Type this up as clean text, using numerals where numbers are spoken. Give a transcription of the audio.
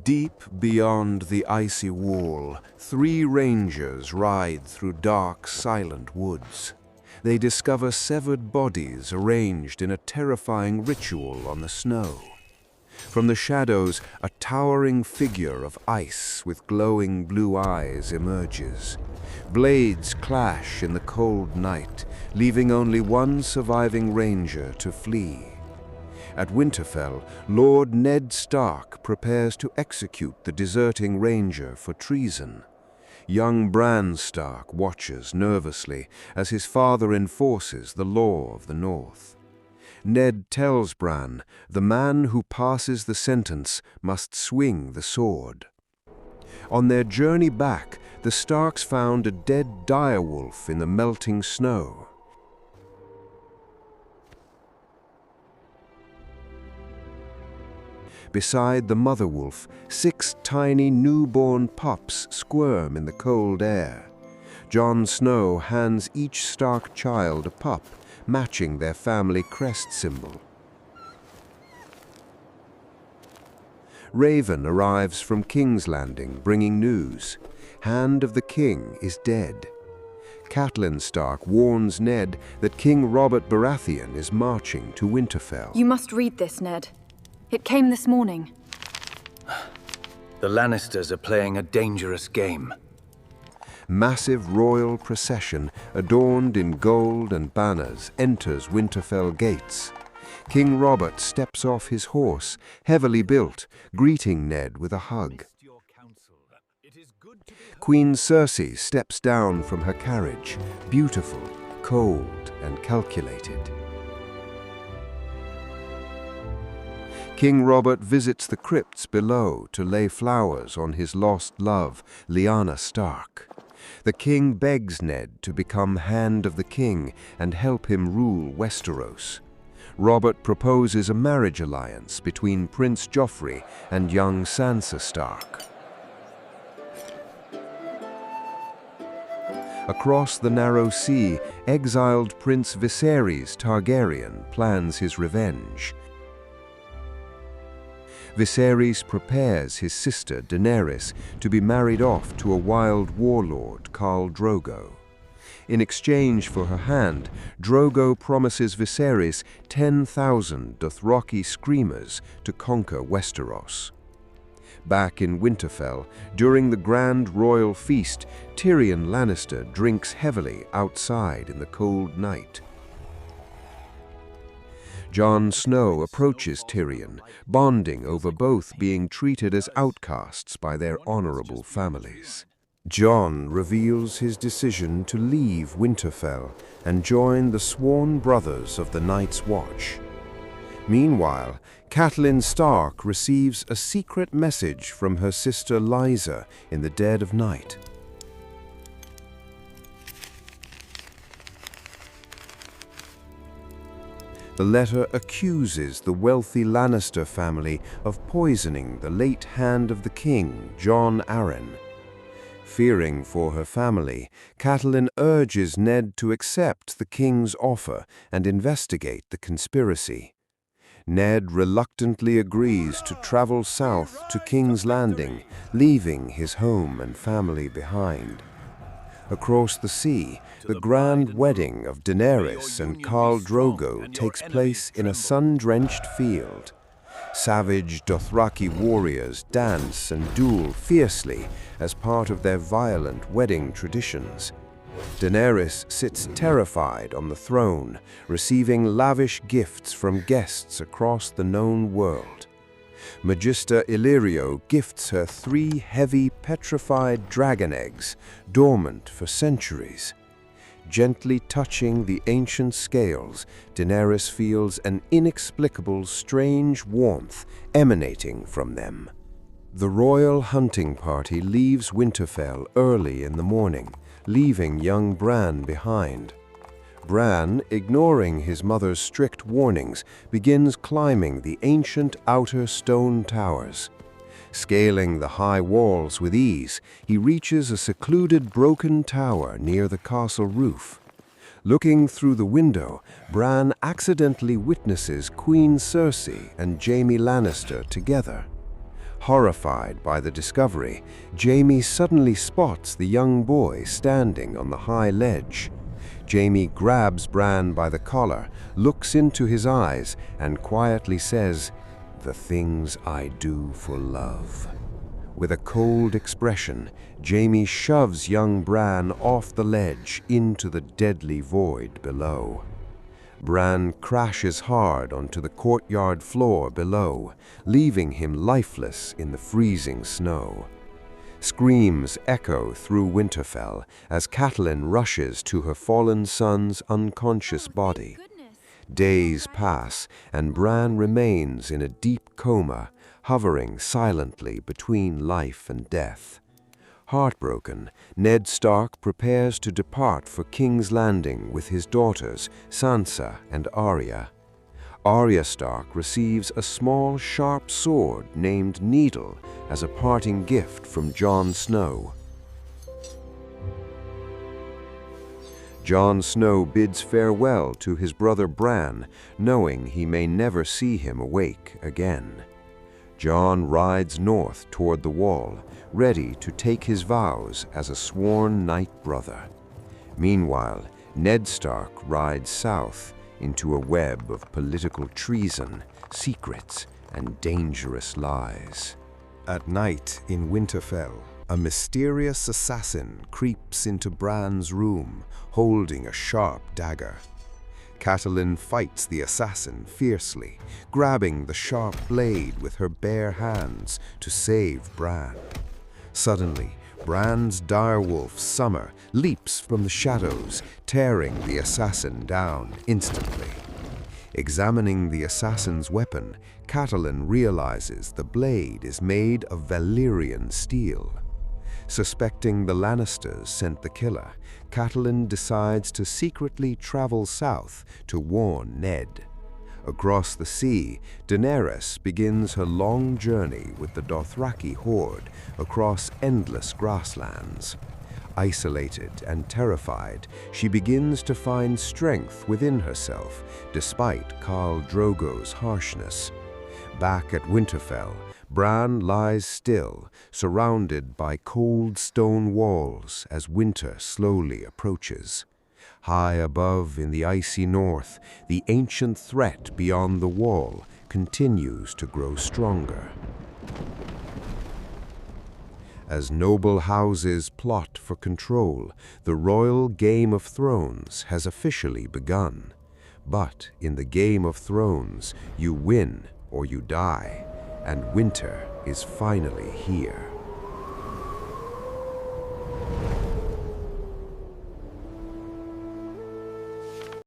Deep beyond the icy wall, 3 rangers ride through dark, silent woods. They discover severed bodies arranged in a terrifying ritual on the snow. From the shadows, a towering figure of ice with glowing blue eyes emerges. Blades clash in the cold night, leaving only one surviving ranger to flee. At Winterfell, Lord Ned Stark prepares to execute the deserting ranger for treason. Young Bran Stark watches nervously as his father enforces the law of the North. Ned tells Bran, the man who passes the sentence must swing the sword. On their journey back, the Starks found a dead direwolf in the melting snow. Beside the mother wolf, 6 tiny newborn pups squirm in the cold air. Jon Snow hands each Stark child a pup, matching their family crest symbol. Raven arrives from King's Landing, bringing news. Hand of the King is dead. Catelyn Stark warns Ned that King Robert Baratheon is marching to Winterfell. You must read this, Ned. It came this morning. The Lannisters are playing a dangerous game. Massive royal procession, adorned in gold and banners, enters Winterfell gates. King Robert steps off his horse, heavily built, greeting Ned with a hug. Queen Cersei steps down from her carriage, beautiful, cold, and calculated. King Robert visits the crypts below to lay flowers on his lost love, Lyanna Stark. The king begs Ned to become Hand of the King and help him rule Westeros. Robert proposes a marriage alliance between Prince Joffrey and young Sansa Stark. Across the narrow sea, exiled Prince Viserys Targaryen plans his revenge. Viserys prepares his sister Daenerys to be married off to a wild warlord, Khal Drogo. In exchange for her hand, Drogo promises Viserys 10,000 Dothraki screamers to conquer Westeros. Back in Winterfell, during the grand royal feast, Tyrion Lannister drinks heavily outside in the cold night. Jon Snow approaches Tyrion, bonding over both being treated as outcasts by their honorable families. Jon reveals his decision to leave Winterfell and join the sworn brothers of the Night's Watch. Meanwhile, Catelyn Stark receives a secret message from her sister Lysa in the dead of night. The letter accuses the wealthy Lannister family of poisoning the late Hand of the King, Jon Arryn. Fearing for her family, Catelyn urges Ned to accept the king's offer and investigate the conspiracy. Ned reluctantly agrees to travel south to King's Landing, leaving his home and family behind. Across the sea, the grand wedding of Daenerys and Khal Drogo takes place in a sun-drenched field. Savage Dothraki warriors dance and duel fiercely as part of their violent wedding traditions. Daenerys sits terrified on the throne, receiving lavish gifts from guests across the known world. Magister Illyrio gifts her 3 heavy petrified dragon eggs, dormant for centuries. Gently touching the ancient scales, Daenerys feels an inexplicable, strange warmth emanating from them. The royal hunting party leaves Winterfell early in the morning, leaving young Bran behind. Bran, ignoring his mother's strict warnings, begins climbing the ancient outer stone towers. Scaling the high walls with ease, he reaches a secluded broken tower near the castle roof. Looking through the window, Bran accidentally witnesses Queen Cersei and Jaime Lannister together. Horrified by the discovery, Jaime suddenly spots the young boy standing on the high ledge. Jaime grabs Bran by the collar, looks into his eyes, and quietly says, "The things I do for love." With a cold expression, Jaime shoves young Bran off the ledge into the deadly void below. Bran crashes hard onto the courtyard floor below, leaving him lifeless in the freezing snow. Screams echo through Winterfell as Catelyn rushes to her fallen son's unconscious body. Days pass, and Bran remains in a deep coma, hovering silently between life and death. Heartbroken, Ned Stark prepares to depart for King's Landing with his daughters, Sansa and Arya. Arya Stark receives a small, sharp sword named Needle as a parting gift from Jon Snow. Jon Snow bids farewell to his brother Bran, knowing he may never see him awake again. Jon rides north toward the Wall, ready to take his vows as a sworn knight brother. Meanwhile, Ned Stark rides south into a web of political treason, secrets, and dangerous lies. At night in Winterfell, a mysterious assassin creeps into Bran's room, holding a sharp dagger. Catelyn fights the assassin fiercely, grabbing the sharp blade with her bare hands to save Bran. Suddenly, Bran's direwolf Summer leaps from the shadows, tearing the assassin down instantly. Examining the assassin's weapon, Catelyn realizes the blade is made of Valyrian steel. Suspecting the Lannisters sent the killer, Catelyn decides to secretly travel south to warn Ned. Across the sea, Daenerys begins her long journey with the Dothraki horde across endless grasslands. Isolated and terrified, she begins to find strength within herself, despite Khal Drogo's harshness. Back at Winterfell, Bran lies still, surrounded by cold stone walls as winter slowly approaches. High above in the icy north, the ancient threat beyond the Wall continues to grow stronger. As noble houses plot for control, the royal Game of Thrones has officially begun. But in the Game of Thrones, you win or you die, and winter is finally here.